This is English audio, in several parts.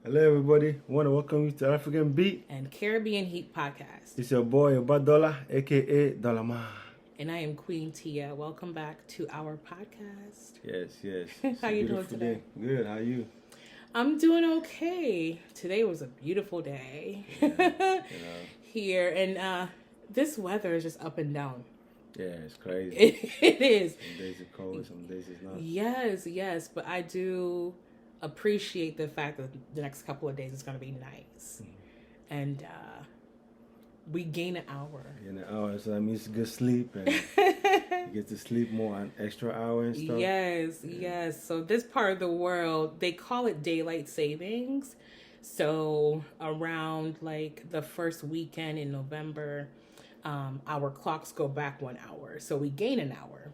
Hello, everybody. I want to welcome you to African Beat. and Caribbean Heat Podcast. It's your boy, Obadola, aka Dolama. And I am Queen Tia. Welcome back to our podcast. Yes. It's How a you doing beautiful today? day. Good. How are you? I'm doing okay. Today was a beautiful day here, and this weather is just up and down. Yeah, it's crazy. It is. Some days it's cold, some days it's not. Yes, but I do appreciate the fact that the next couple of days is going to be nice, and we gain an hour. So that means good sleep and you get to sleep more an extra hour and stuff. Yes. So this part of the world, they call it daylight savings. So around like the first weekend in November, our clocks go back 1 hour. So we gain an hour.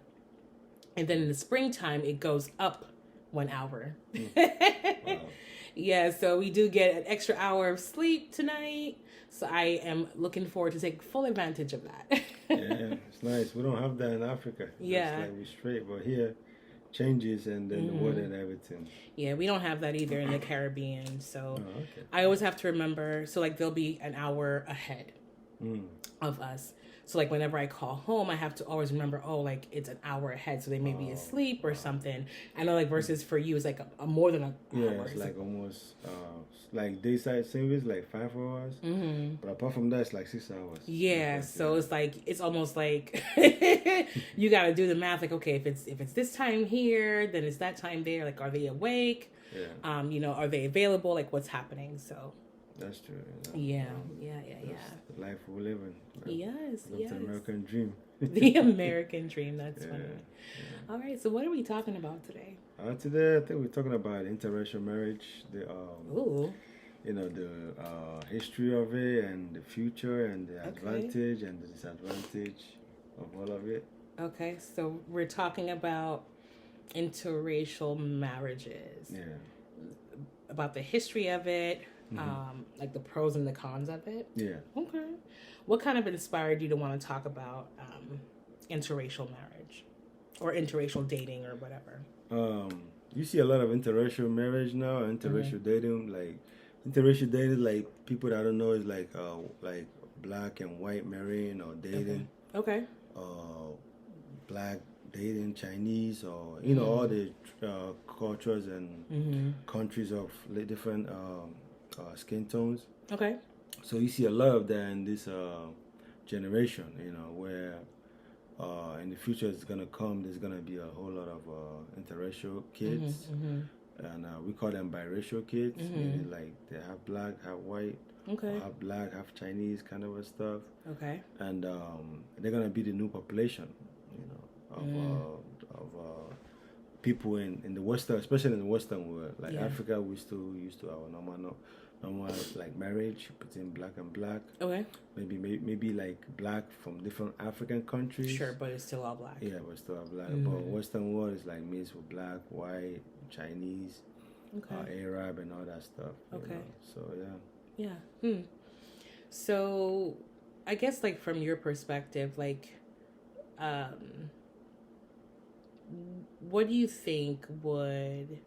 And then in the springtime, it goes up 1 hour. Wow. Yeah, so we do get an extra hour of sleep tonight. So I am looking forward to take full advantage of that. Yeah, it's nice. We don't have that in Africa. Yeah. It's like we straight, but here changes and then the weather and everything. Yeah, we don't have that either in the Caribbean. So Oh, okay. I always have to remember. So like they'll be an hour ahead of us. So like whenever I call home, I have to always remember, oh, like it's an hour ahead. So they may be asleep or something. I know like versus for you, it's like a more than an Yeah, hour. it's like almost like dayside service, like 5 hours. But apart from that, it's like 6 hours. Yeah, so it's like it's almost like you got to do the math. Like, okay, if it's this time here, then it's that time there. Like, are they awake? Yeah. Are they available? Like, what's happening? So That's true. yeah. That's the life we're living. Yes. The American dream. The American dream. That's funny. Yeah. All right. So what are we talking about today? Today, I think we're talking about interracial marriage. Ooh. The history of it and the future and the advantage and the disadvantage of all of it. Okay. So we're talking about interracial marriages. Yeah. About the history of it. Like the pros and the cons of it. Yeah. Okay. What kind of inspired you to want to talk about interracial marriage or interracial dating or whatever? You see a lot of interracial marriage now, interracial dating. Like interracial dating, like people that don't know is like black and white marrying or dating. Okay. Black dating Chinese or all the cultures and countries of different skin tones. Okay. So you see a lot of that in this generation, where in the future it's gonna come. There's gonna be a whole lot of interracial kids, and we call them biracial kids, meaning like they have black, have white, Okay. have black, have Chinese kind of stuff. Okay. And they're gonna be the new population, of people in the Western, especially in the Western world. Like Africa, we still used to our normal like marriage between black and black. Okay. Maybe like black from different African countries. Sure, but it's still all black. Yeah, but still all black. But Western world is like mixed with black, white, Chinese, Arab, and all that stuff. Okay. So yeah. Yeah. So, I guess like from your perspective, like, what do you think would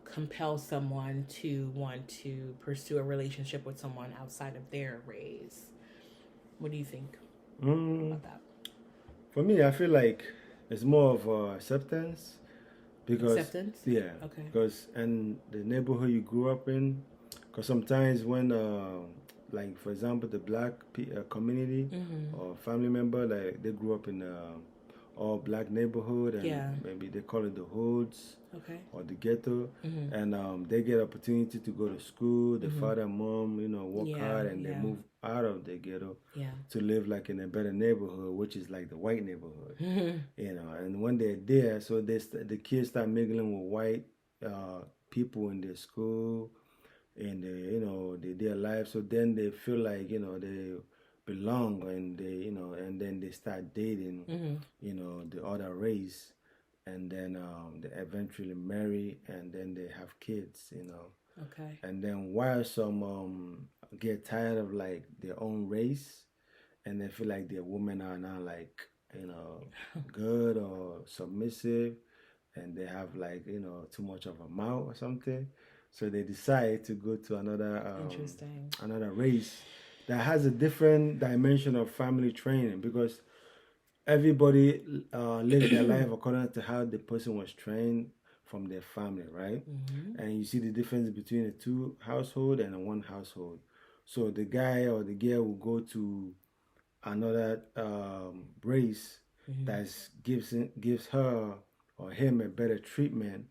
compel someone to want to pursue a relationship with someone outside of their race? What do you think about that? For me, I feel like it's more of acceptance. Because, acceptance? Yeah. Okay. Because and the neighborhood you grew up in, because sometimes when like for example the black community or family member, like they grew up in all black neighborhood and maybe they call it the hoods or the ghetto, and they get opportunity to go to school. The father and mom work hard and they move out of the ghetto to live like in a better neighborhood, which is like the white neighborhood. And when they're there, so the kids start mingling with white people in their school and their life. So then they feel like they belong, and and then they start dating the other race, and then they eventually marry, and then they have kids. Okay. And then while some get tired of like their own race, and they feel like their women are now like good or submissive, and they have like too much of a mouth or something. So they decide to go to Interesting. another race that has a different dimension of family training because everybody lives their life according to how the person was trained from their family, right? And you see the difference between the two household and the one household. So the guy or the girl will go to another race that gives her or him a better treatment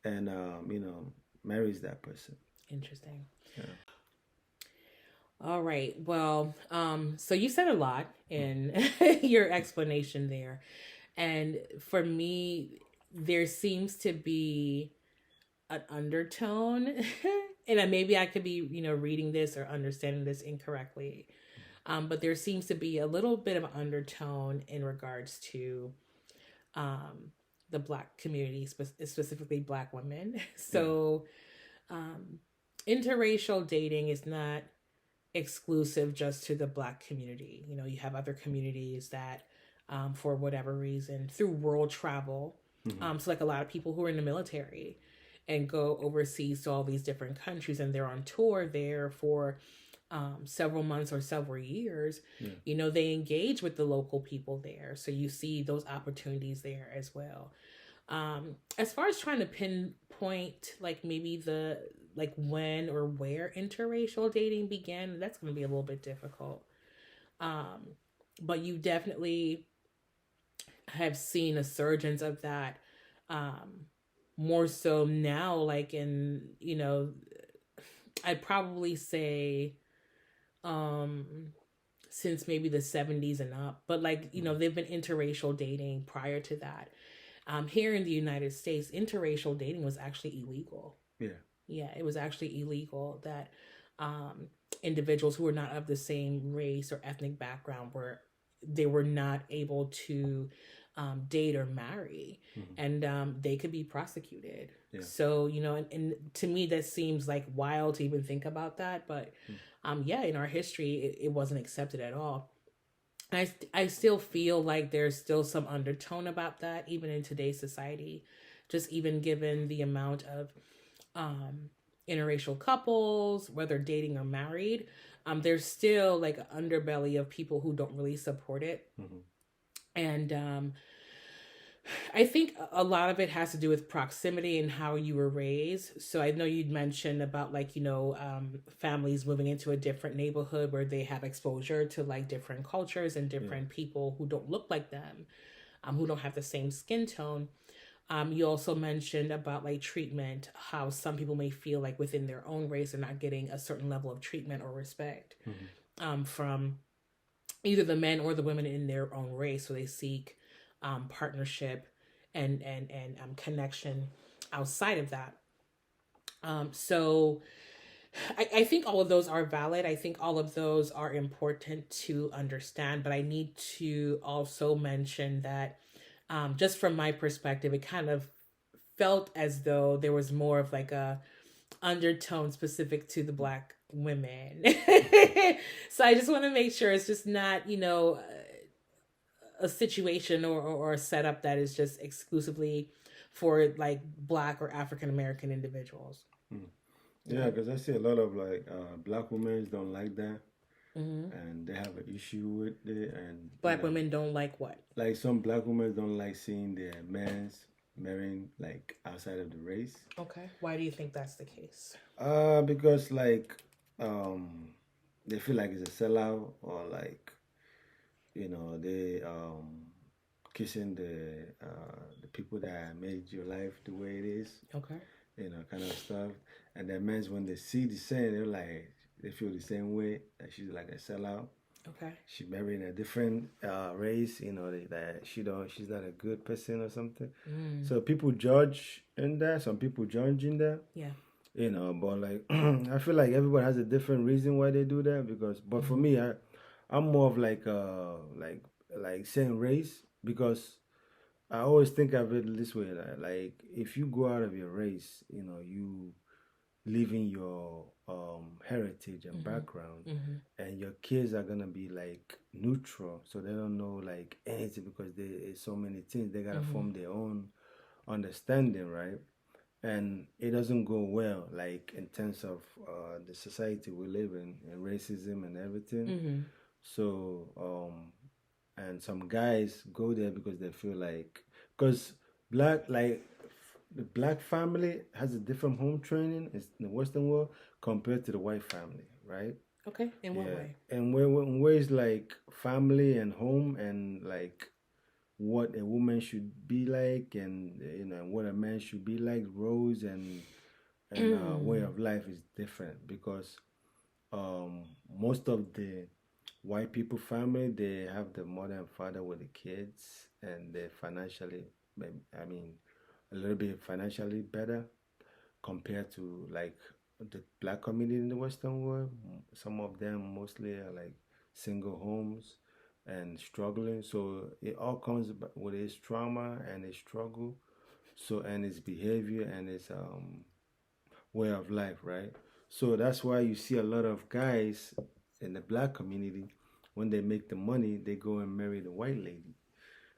and marries that person. Interesting. Yeah. All right. Well, so you said a lot in your explanation there. And for me, there seems to be an undertone, and maybe I could be, reading this or understanding this incorrectly. But there seems to be a little bit of an undertone in regards to the Black community, specifically Black women. So, interracial dating is not exclusive just to the Black community. You have other communities that, for whatever reason, through world travel, so like a lot of people who are in the military and go overseas to all these different countries and they're on tour there for several months or several years, they engage with the local people there. So you see those opportunities there as well. As far as trying to pinpoint like maybe the like when or where interracial dating began, that's going to be a little bit difficult. But you definitely have seen a surgence of that, more so now, like in, I'd probably say since maybe the 70s and up, but like, they've been interracial dating prior to that. Here in the United States, interracial dating was actually illegal. Yeah, it was actually illegal that individuals who were not of the same race or ethnic background were not able to date or marry, and they could be prosecuted. So and to me that seems like wild to even think about that, but in our history it wasn't accepted at all. I still feel like there's still some undertone about that even in today's society, just even given the amount of interracial couples, whether dating or married. There's still like an underbelly of people who don't really support it. And I think a lot of it has to do with proximity and how you were raised. So I know you'd mentioned about like, families moving into a different neighborhood where they have exposure to like different cultures and different people who don't look like them, who don't have the same skin tone. You also mentioned about like treatment, how some people may feel like within their own race are not getting a certain level of treatment or respect from either the men or the women in their own race. So they seek partnership and connection outside of that. So I think all of those are valid. I think all of those are important to understand, but I need to also mention that just from my perspective, it kind of felt as though there was more of like a undertone specific to the Black women. So I just want to make sure it's just not, a situation or a setup that is just exclusively for like Black or African American individuals. Yeah, because I see a lot of like Black women don't like that. And they have an issue with it. And Black women don't like what? Like some Black women don't like seeing their men's marrying like outside of the race. Okay. Why do you think that's the case? Because like they feel like it's a sellout, or like they kissing the people that made your life the way it is. Okay. Kind of stuff. And then men's, when they see the same, they're like, they feel the same way, that she's like a sellout. Okay. She married a different race, that she's not a good person or something. So people judge in that. Some people judge in that. Yeah. But like I feel like everybody has a different reason why they do that. But for me, I'm more of like saying race, because I always think of it this way, like if you go out of your race, you leaving your heritage and background, and your kids are gonna be like neutral, so they don't know like anything, because there's so many things they gotta form their own understanding, right? and it doesn't go well, like in terms of the society we live in and racism and everything. Mm-hmm. So and some guys go there because they feel like, because black, like the black family has a different home training in the Western world compared to the white family, right? Okay. In what Yeah, way? and in ways like family and home and like what a woman should be like, and what a man should be like, roles and way Mm. of life is different because um, most of the white people family, they have the mother and father with the kids, and they're financially, I mean, a little bit financially better compared to like the black community in the Western world. Some of them mostly are like single homes and struggling. So it all comes with his trauma and his struggle. So and his behavior and his way of life, right? So that's why you see a lot of guys in the black community, when they make the money, they go and marry the white lady,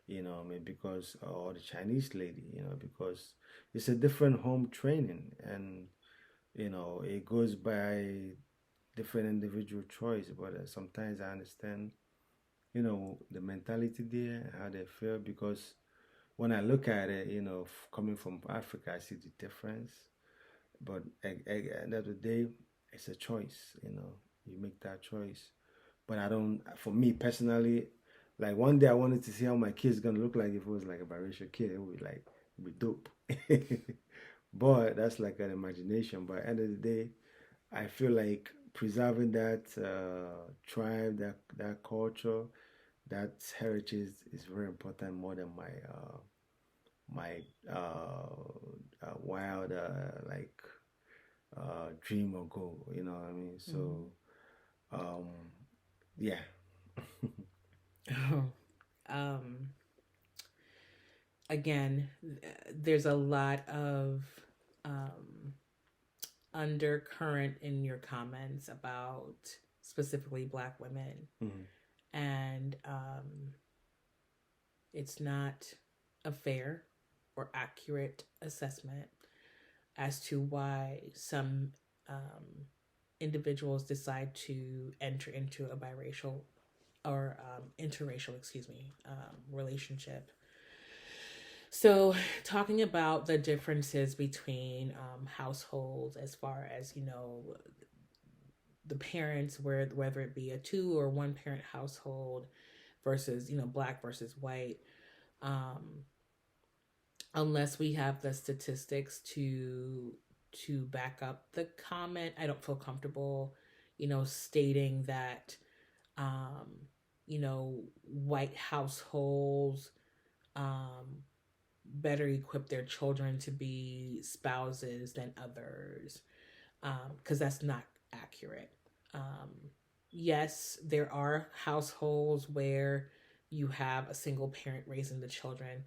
I mean, because, or the Chinese lady, because it's a different home training, and it goes by different individual choice. But sometimes I understand, the mentality there and how they feel, because when I look at it, coming from Africa, I see the difference. But at the end of the day, it's a choice. You make that choice. But I don't. For me personally, like one day I wanted to see how my kid's gonna look like if it was like a biracial kid. It would be like, it'd be dope. But that's like an imagination. But at the end of the day, I feel like preserving that tribe, that culture, that heritage is very important, more than my wild like dream or goal. You know what I mean? Mm. So um, yeah. um, Again, there's a lot of um, undercurrent in your comments about specifically Black women, Mm-hmm. and it's not a fair or accurate assessment as to why some individuals decide to enter into a biracial or interracial, relationship. So, talking about the differences between households, as far as the parents, whether it be a two or one parent household versus black versus white, um, unless we have the statistics to back up the comment, I don't feel comfortable, stating that um, white households um, better equip their children to be spouses than others, because that's not accurate. Um, yes, there are households where you have a single parent raising the children.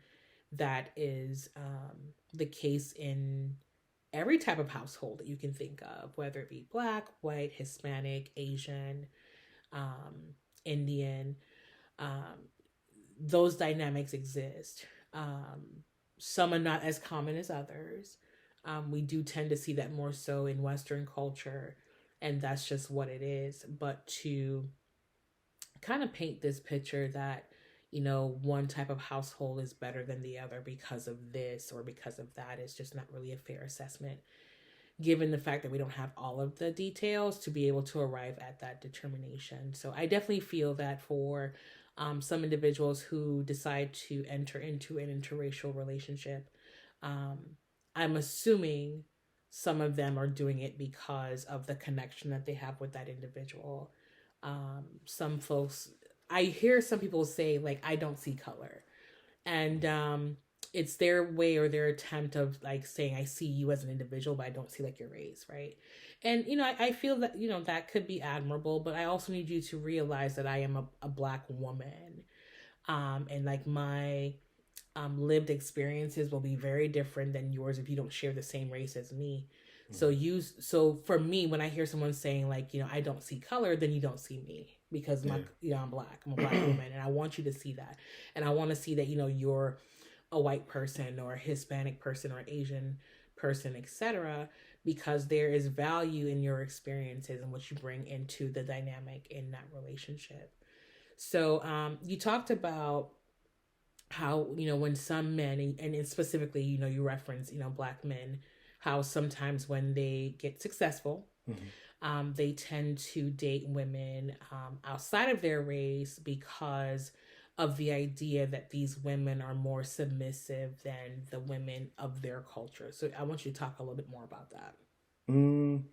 That is the case in every type of household that you can think of, whether it be black, white, Hispanic, Asian, um, Indian. Um, those dynamics exist. Some are not as common as others. We do tend to see that more so in Western culture, and that's just what it is. But to kind of paint this picture that, one type of household is better than the other because of this or because of that is just not really a fair assessment, given the fact that we don't have all of the details to be able to arrive at that determination. So I definitely feel that for some individuals who decide to enter into an interracial relationship, um, I'm assuming some of them are doing it because of the connection that they have with that individual. Some folks, I hear some people say, like, I don't see color. And it's their way or their attempt of like saying, I see you as an individual, but I don't see like your race, right? And I feel that that could be admirable, but I also need you to realize that I am a black woman, and like my lived experiences will be very different than yours if you don't share the same race as me. So for me, when I hear someone saying like, I don't see color, then you don't see me, because Yeah. I'm black. I'm a black woman, and I want you to see that. And I want to see that, you're a white person or a Hispanic person or Asian person, etc., because there is value in your experiences and what you bring into the dynamic in that relationship. So you talked about how, when some men, and specifically, you reference, Black men, how sometimes when they get successful, they tend to date women outside of their race because of the idea that these women are more submissive than the women of their culture. So I want you to talk a little bit more about that. Mm,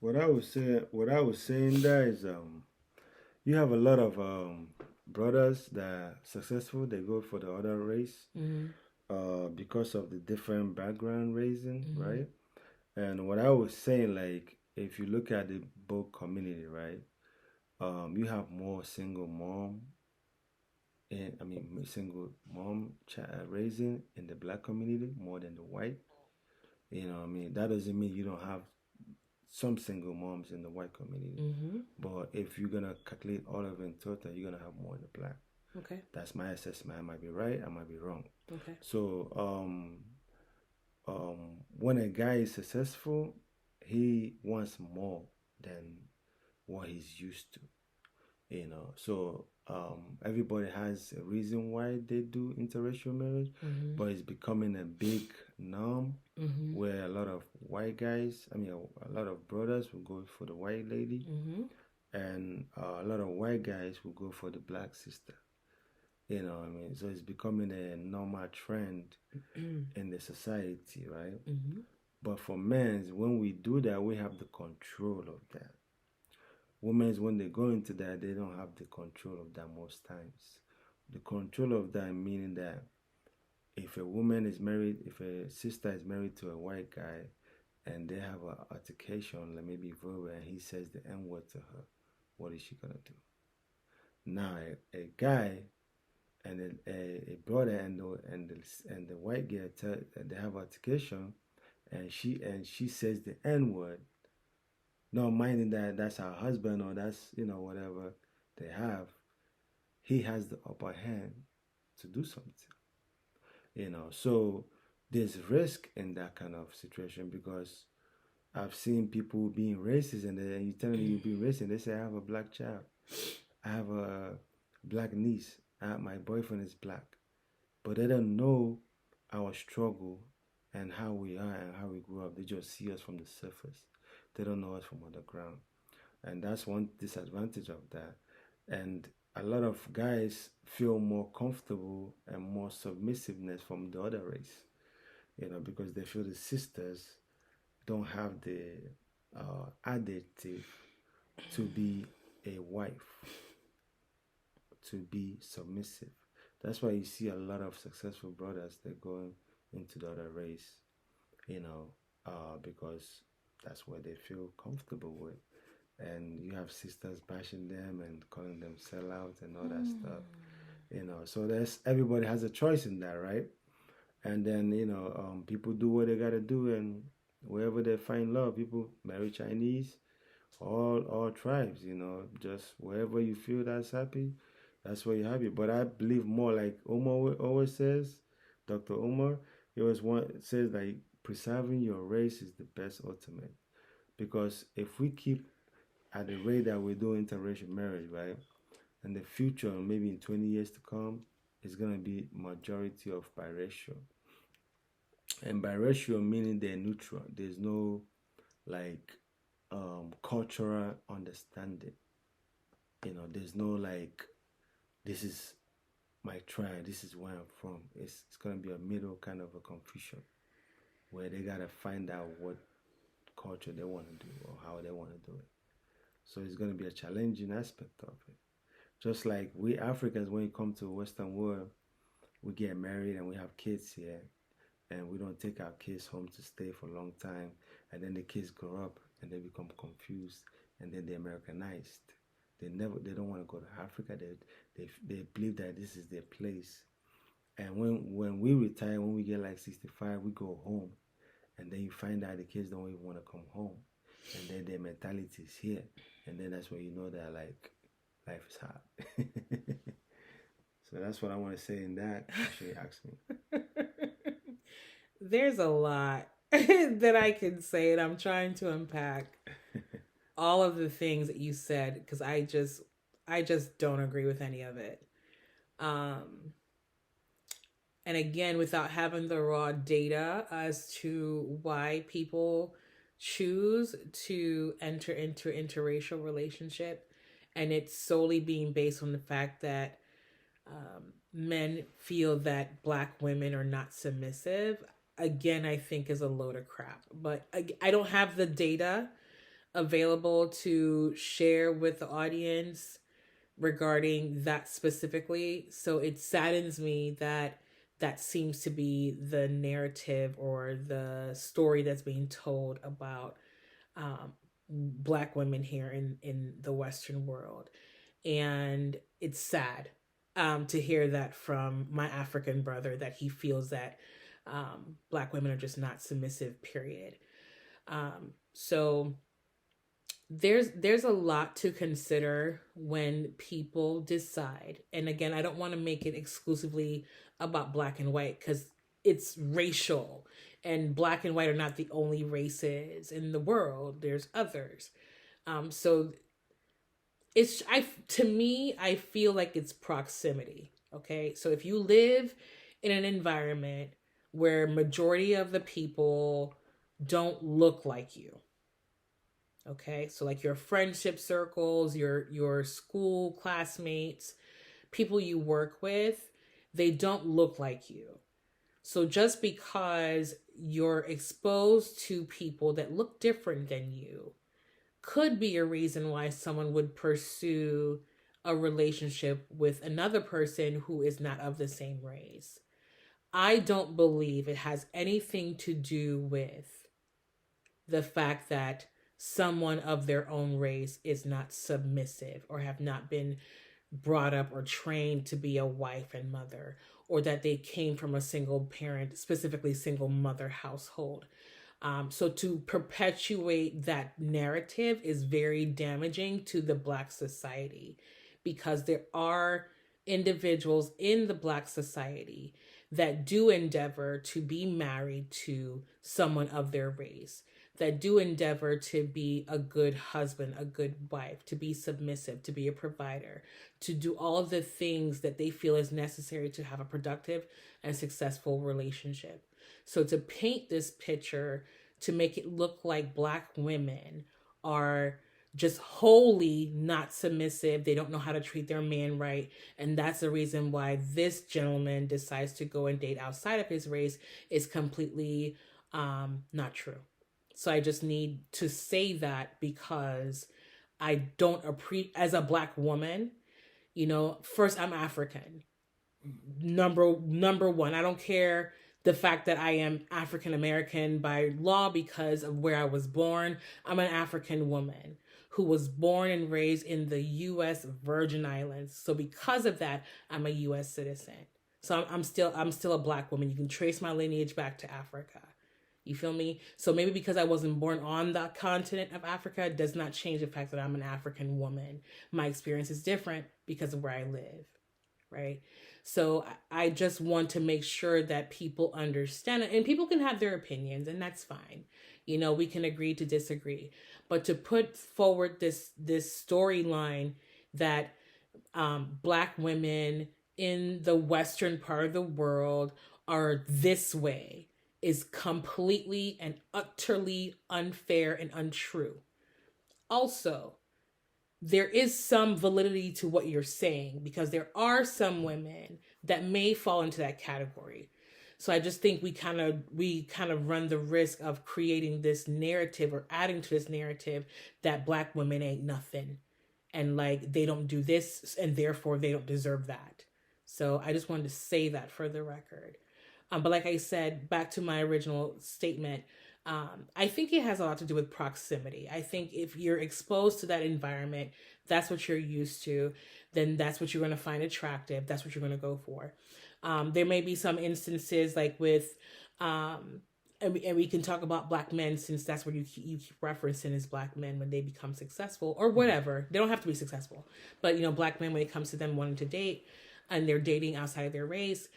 what I was saying there is, you have a lot of brothers that are successful. They go for the other race, because of the different background raising, right? And what I was saying, like, if you look at the both community, right, you have more single mom, and I mean single mom raising in the Black community more than the white. I mean, that doesn't mean you don't have some single moms in the white community, but if you're gonna calculate all of it in total, you're gonna have more in the Black. Okay. That's my assessment. I might be right. I might be wrong. Okay. So, when a guy is successful, he wants more than what he's used to. So everybody has a reason why they do interracial marriage, but it's becoming a big norm where a lot of white guys, I mean, a lot of brothers will go for the white lady, and a lot of white guys will go for the Black sister. I mean, so it's becoming a normal trend in the society, right? But for men, when we do that, we have the control of that. Women, when they go into that, they don't have the control of that most times. The control of that meaning that if a woman is married, if a sister is married to a white guy, and they have an altercation, like maybe verbal, and he says the N word to her, what is she gonna do? Now, a guy and a brother and the white girl they have altercation, and she says the N word, not minding that that's her husband or that's whatever they have, he has the upper hand to do something. So there's risk in that kind of situation because I've seen people being racist, and you tell me you're being racist, and they say I have a Black child, I have a Black niece, my boyfriend is Black, but they don't know our struggle and how we are and how we grew up. They just see us from the surface. They don't know us from underground. And that's one disadvantage of that. And a lot of guys feel more comfortable and more submissiveness from the other race, because they feel the sisters don't have the adjective to be a wife, to be submissive. That's why you see a lot of successful brothers that go into the other race, because that's where they feel comfortable with. And you have sisters bashing them and calling them sellouts and all that stuff. So there's everybody has a choice in that, right? And then people do what they gotta do, and wherever they find love, people marry Chinese, all tribes, just wherever you feel that's happy, that's where you're happy. But I believe more like Omar always says, Dr. Omar, he always says like preserving your race is the best ultimate, because if we keep at the rate that we do interracial marriage, right? In the future, maybe in 20 years to come, it's going to be majority of biracial. And biracial meaning they're neutral. There's no like cultural understanding. There's no like, this is my tribe, this is where I'm from. It's going to be a middle kind of a confusion where they got to find out what culture they want to do or how they want to do it. So it's going to be a challenging aspect of it. Just like we Africans, when you come to the Western world, we get married and we have kids here, and we don't take our kids home to stay for a long time, and then the kids grow up and they become confused, and then they're Americanized. They don't want to go to Africa. They believe that this is their place. And when we retire, when we get like 65, we go home, and then you find out the kids don't even want to come home, and then their mentality is here, and then that's when you know that like life is hard. So that's what I want to say in that. She asked me. There's a lot that I can say, and I'm trying to unpack all of the things that you said because I just don't agree with any of it. Um, and again, without having the raw data as to why people choose to enter into an interracial relationship, and it's solely being based on the fact that men feel that black women are not submissive, again, I think is a load of crap. But I don't have the data available to share with the audience regarding that specifically. So it saddens me that that seems to be the narrative or the story that's being told about black women here in the Western world. And it's sad to hear that from my African brother, that he feels that black women are just not submissive, period. So there's a lot to consider when people decide. And again, I don't want to make it exclusively about black and white because it's racial, and black and white are not the only races in the world. There's others. So it's I to me I feel like it's proximity. Okay, so if you live in an environment where majority of the people don't look like you, okay, so like your friendship circles, your school classmates, people you work with, they don't look like you. So just because you're exposed to people that look different than you could be a reason why someone would pursue a relationship with another person who is not of the same race. I don't believe it has anything to do with the fact that someone of their own race is not submissive or have not been brought up or trained to be a wife and mother, or that they came from a single parent, specifically single mother household. So to perpetuate that narrative is very damaging to the Black society, because there are individuals in the Black society that do endeavor to be married to someone of their race, that do endeavor to be a good husband, a good wife, to be submissive, to be a provider, to do all of the things that they feel is necessary to have a productive and successful relationship. So to paint this picture to make it look like black women are just wholly not submissive, they don't know how to treat their man right, and that's the reason why this gentleman decides to go and date outside of his race, is completely not true. So I just need to say that because I don't appreciate, as a black woman, you know, first, I'm African. Number one, I don't care the fact that I am African American by law because of where I was born. I'm an African woman who was born and raised in the U.S. Virgin Islands. So because of that, I'm a U.S. citizen. So I'm still a black woman. You can trace my lineage back to Africa. You feel me? So maybe because I wasn't born on the continent of Africa does not change the fact that I'm an African woman. My experience is different because of where I live, right? So I just want to make sure that people understand it, and people can have their opinions, and that's fine. You know, we can agree to disagree, but to put forward this storyline that black women in the Western part of the world are this way is completely and utterly unfair and untrue. Also, there is some validity to what you're saying, because there are some women that may fall into that category. So I just think we kind of run the risk of creating this narrative, or adding to this narrative, that black women ain't nothing, and like they don't do this and therefore they don't deserve that. So I just wanted to say that for the record. But like I said, back to my original statement, I think it has a lot to do with proximity. I think if you're exposed to that environment, that's what you're used to, then that's what you're going to find attractive. That's what you're going to go for. There may be some instances like with, and we can talk about black men, since that's what you keep referencing as black men when they become successful or whatever. They don't have to be successful, but you know, black men, when it comes to them wanting to date and they're dating outside of their race,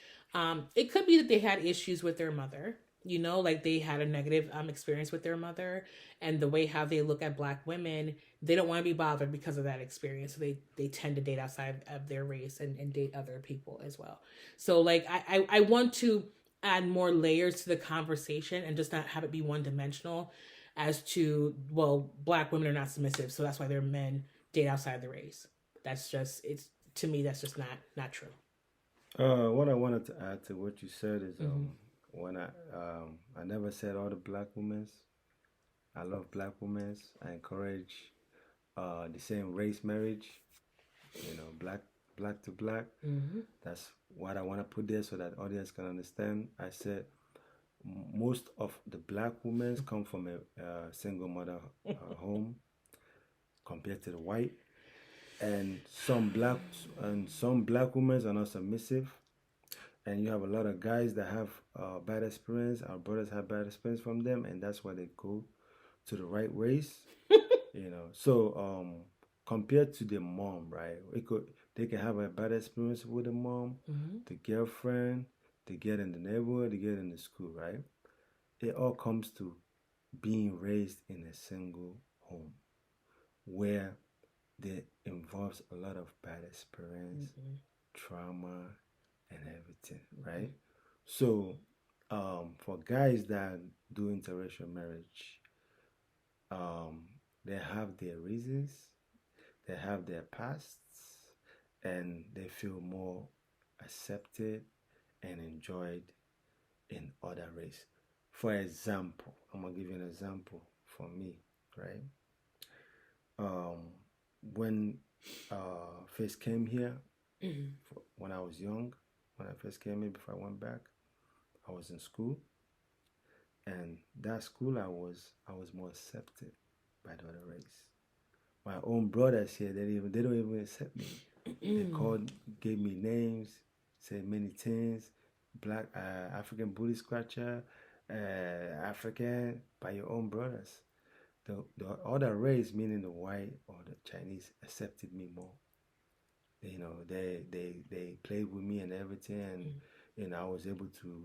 it could be that they had issues with their mother. You know, like they had a negative experience with their mother, and the way how they look at Black women, they don't want to be bothered because of that experience. So they tend to date outside of their race and date other people as well. So like I want to add more layers to the conversation and just not have it be one dimensional as to, well, Black women are not submissive, so that's why their men date outside the race. That's just, it's, to me that's just not true. What I wanted to add to what you said is Mm-hmm. when I never said all the black women. I love black women. I encourage the same race marriage. You know, black to black. Mm-hmm. That's what I want to put there so that audience can understand. I said most of the black women come from a single mother home compared to the white, and some black women are not submissive, and you have a lot of guys that have bad experience. Our brothers have bad experience from them, and that's why they go to the right race. You know, so compared to the mom, right? They can have a bad experience with the mom, Mm-hmm. the girlfriend, they get in the neighborhood, they get in the school, right? It all comes to being raised in a single home where there involves a lot of bad experience, Mm-hmm. trauma, and everything, right? So, for guys that do interracial marriage, um, they have their reasons, they have their pasts, and they feel more accepted and enjoyed in other race. For example, I'm gonna give you an example for me, right? Um, when first came here, Mm-hmm. when I was young, when I first came here before I went back, I was in school, and that school I was more accepted by the other race. My own brothers here, they don't even accept me. They called, gave me names, said many things, black African booty scratcher, African by your own brothers. The other race, meaning the white or the Chinese, accepted me more. You know, they played with me and everything, and you know I was able to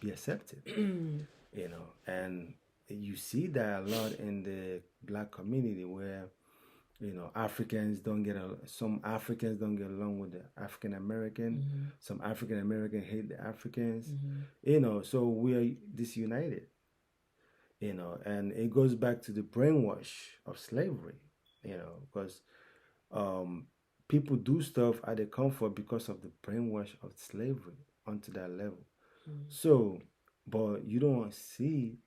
be accepted. You know, and you see that a lot in the black community where some Africans don't get along with the African American. Mm-hmm. Some African American hate the Africans. Mm-hmm. You know, so we are disunited. You know, and it goes back to the brainwash of slavery. You know, because um, people do stuff at the comfort because of the brainwash of slavery onto that level. Mm-hmm. So, but you don't see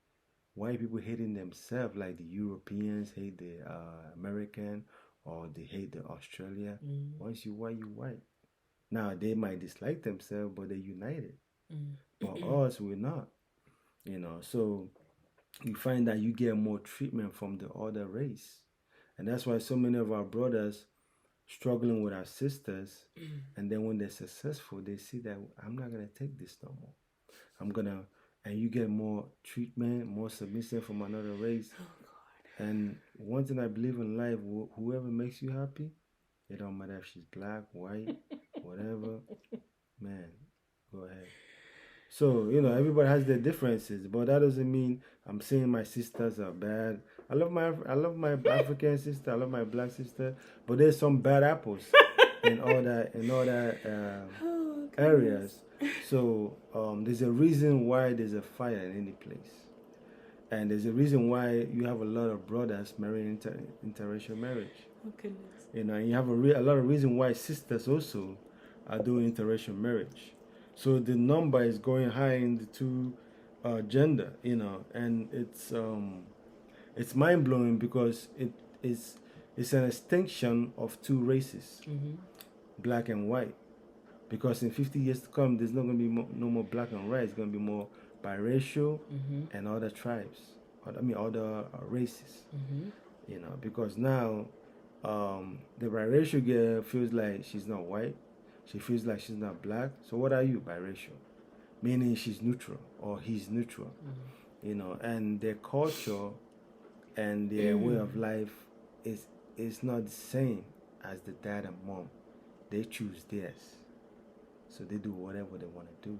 white people hating themselves like the Europeans hate the American or they hate the Australia. Mm-hmm. Once you white, you white. Now they might dislike themselves, but they're united. But us, we're not. You know, so you find that you get more treatment from the other race, and that's why so many of our brothers struggling with our sisters, and then when they're successful, they see that I'm not gonna take this no more. I'm gonna, and you get more treatment, more submission from another race. Oh God. And one thing I believe in life, whoever makes you happy, it don't matter if she's black, white, whatever, man, go ahead. So, you know, everybody has their differences, but that doesn't mean I'm saying my sisters are bad. I love my African sister, I love my black sister, but there's some bad apples in all that Oh, areas. So there's a reason why there's a fire in any place, and there's a reason why you have a lot of brothers marrying interracial marriage. Oh goodness. You know, and you have a lot of reason why sisters also are doing interracial marriage. So the number is going high in the two gender. You know, and it's mind blowing because it's an extinction of two races, Mm-hmm. black and white. Because in 50 years to come, there's not going to be no more black and white. It's going to be more biracial and other tribes. I mean, other races. Mm-hmm. You know, because now the biracial girl feels like she's not white. She feels like she's not black. So what are you, biracial? Meaning she's neutral or he's neutral. You know, and their culture and their way of life is not the same as the dad and mom. They choose theirs. So they do whatever they want to do.